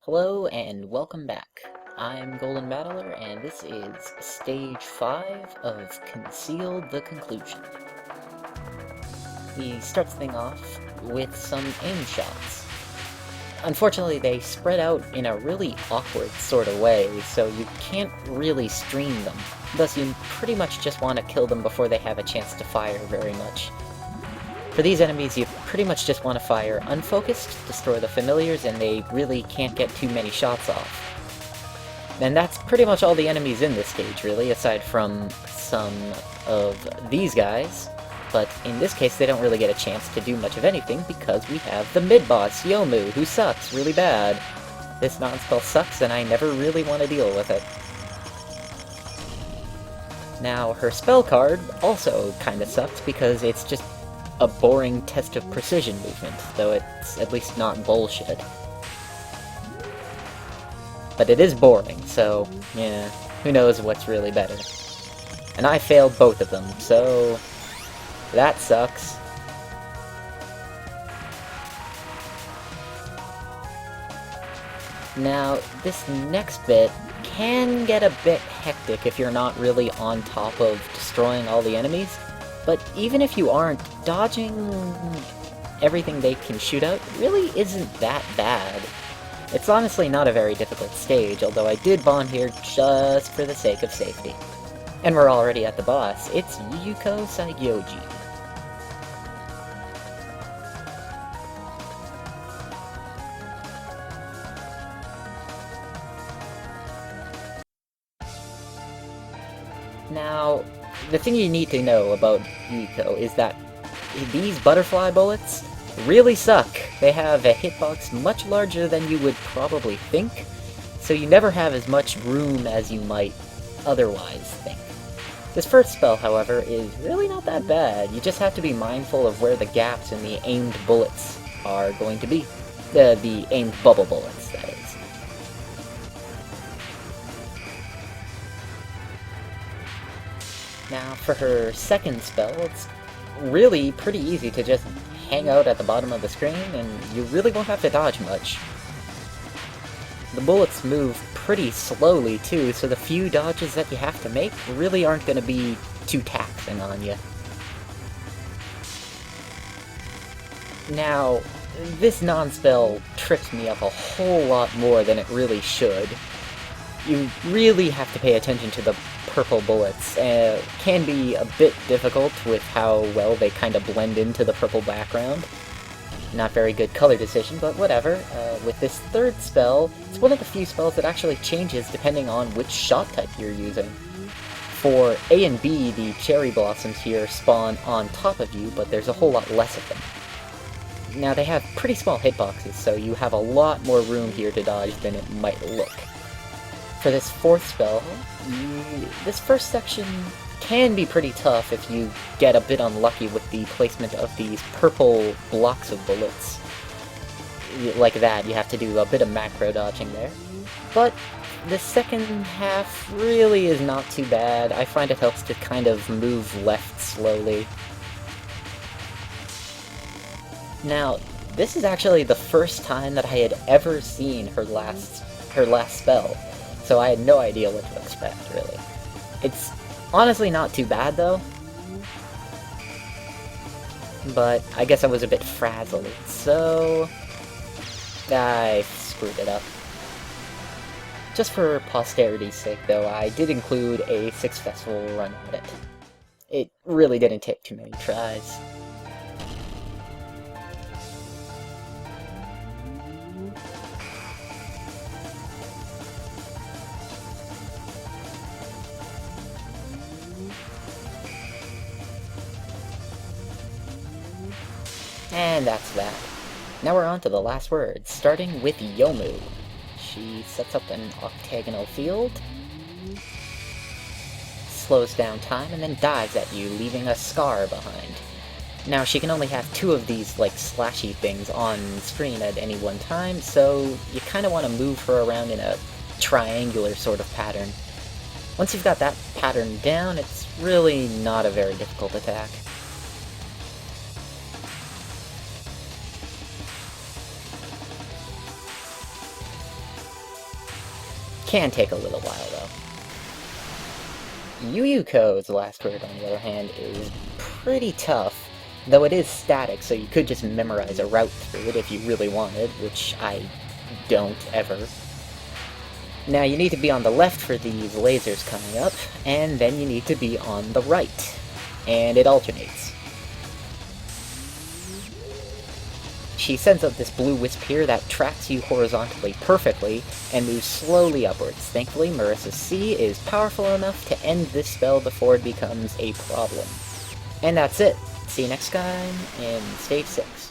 Hello and welcome back. I'm Golden Battler and this is Stage 5 of Concealed the Conclusion. We start the thing off with some aim shots. Unfortunately, they spread out in a really awkward sort of way, so you can't really stream them. Thus, you pretty much just want to kill them before they have a chance to fire very much. For these enemies, you pretty much just want to fire unfocused, destroy the familiars, and they really can't get too many shots off. And that's pretty much all the enemies in this stage, really, aside from some of these guys. But in this case, they don't really get a chance to do much of anything because we have the mid-boss, Yomu, who sucks really bad. This non-spell sucks, and I never really want to deal with it. Now, her spell card also kinda sucks because it's just a boring test of precision movement, though it's at least not bullshit. But it is boring, so, yeah, who knows what's really better. And I failed both of them, so that sucks. Now, this next bit can get a bit hectic if you're not really on top of destroying all the enemies. But even if you aren't, dodging everything they can shoot out really isn't that bad. It's honestly not a very difficult stage, although I did bond here just for the sake of safety. And we're already at the boss. It's Yuko Saigyoji. Now, the thing you need to know about Yuko is that these butterfly bullets really suck. They have a hitbox much larger than you would probably think, so you never have as much room as you might otherwise think. This first spell, however, is really not that bad. You just have to be mindful of where the gaps in the aimed bullets are going to be. The aimed bubble bullets, that is. Now, for her second spell, it's really pretty easy to just hang out at the bottom of the screen, and you really won't have to dodge much. The bullets move pretty slowly, too, so the few dodges that you have to make really aren't going to be too taxing on you. Now, this non-spell trips me up a whole lot more than it really should. You really have to pay attention to the purple bullets. Can be a bit difficult with how well they kind of blend into the purple background. Not very good color decision, but whatever. With this third spell, it's one of the few spells that actually changes depending on which shot type you're using. For A and B, the cherry blossoms here spawn on top of you, but there's a whole lot less of them. Now, they have pretty small hitboxes, so you have a lot more room here to dodge than it might look. For this fourth spell, this first section can be pretty tough if you get a bit unlucky with the placement of these purple blocks of bullets. Like that, you have to do a bit of macro dodging there. But the second half really is not too bad. I find it helps to kind of move left slowly. Now, this is actually the first time that I had ever seen her last spell. So I had no idea what to expect, really. It's honestly not too bad, though. But I guess I was a bit frazzled, so I screwed it up. Just for posterity's sake, though, I did include a successful run at it. It really didn't take too many tries. And that's that. Now we're on to the last words, starting with Yomu. She sets up an octagonal field, slows down time, and then dives at you, leaving a scar behind. Now, she can only have two of these, like, slashy things on screen at any one time, so you kind of want to move her around in a triangular sort of pattern. Once you've got that pattern down, it's really not a very difficult attack. Can take a little while, though. Yuyuko's last word, on the other hand, is pretty tough, though it is static, so you could just memorize a route through it if you really wanted, which I don't ever. Now you need to be on the left for these lasers coming up, and then you need to be on the right. And it alternates. She sends out this blue wisp here that tracks you horizontally perfectly and moves slowly upwards. Thankfully, Marissa's C is powerful enough to end this spell before it becomes a problem. And that's it. See you next time in Stage 6.